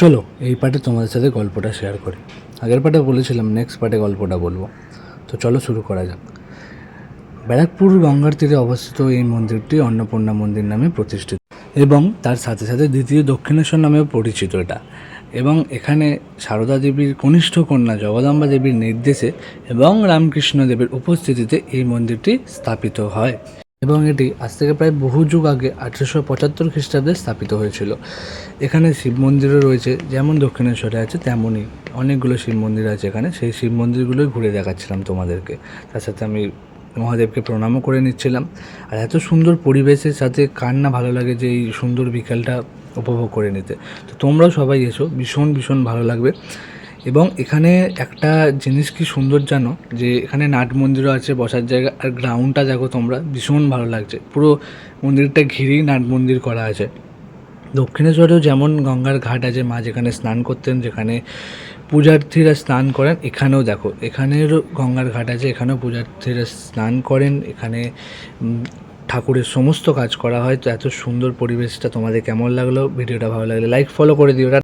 চলো এই পার্টে তোমাদের সাথে গল্পটা শেয়ার করি। আগের পার্টে বলেছিলাম নেক্সট পার্টে গল্পটা বলবো, তো চলো শুরু করা যাক। ব্যারাকপুর গঙ্গার তীরে অবস্থিত এই মন্দিরটি অন্নপূর্ণা মন্দির নামে প্রতিষ্ঠিত এবং তার সাথে সাথে দ্বিতীয় দক্ষিণেশ্বর নামেও পরিচিত এটা। এবং এখানে সারদা দেবীর কনিষ্ঠ কন্যা জগদম্বা দেবীর নির্দেশে এবং রামকৃষ্ণ দেবের উপস্থিতিতে এই মন্দিরটি স্থাপিত হয় এবং এটি আজ থেকে প্রায় বহু যুগ আগে 1875 খ্রিস্টাব্দে স্থাপিত হয়েছিল। এখানে শিব মন্দিরও রয়েছে, যেমন দক্ষিণেশ্বরে আছে তেমনই অনেকগুলো শিব মন্দির আছে এখানে। সেই শিব মন্দিরগুলোই ঘুরে দেখাচ্ছিলাম তোমাদেরকে, তার সাথে আমি মহাদেবকে প্রণামও করে নিচ্ছিলাম। আর এত সুন্দর পরিবেশের সাথে কার না ভালো লাগে যে এই সুন্দর বিকেলটা উপভোগ করে নিতে। তো তোমরাও সবাই এসো, ভীষণ ভীষণ ভালো লাগবে। এবং এখানে একটা জিনিস কি সুন্দর জানো, যে এখানে নাট মন্দিরও আছে, বসার জায়গা, আর গ্রাউন্ডটা দেখো তোমরা, ভীষণ ভালো লাগছে। পুরো মন্দিরটা ঘিরেই নাট মন্দির করা আছে। দক্ষিণেশ্বরেও যেমন গঙ্গার ঘাট আছে, মা যেখানে স্নান করতেন, যেখানে পূজার্থীরা স্নান করেন, এখানেও দেখো এখানেরও গঙ্গার ঘাট আছে, এখানেও পূজার্থীরা স্নান করেন, এখানে ঠাকুরের সমস্ত কাজ করা হয়। তো এত সুন্দর পরিবেশটা তোমাদের কেমন লাগলো? ভিডিওটা ভালো লাগলে লাইক ফলো করে দিও।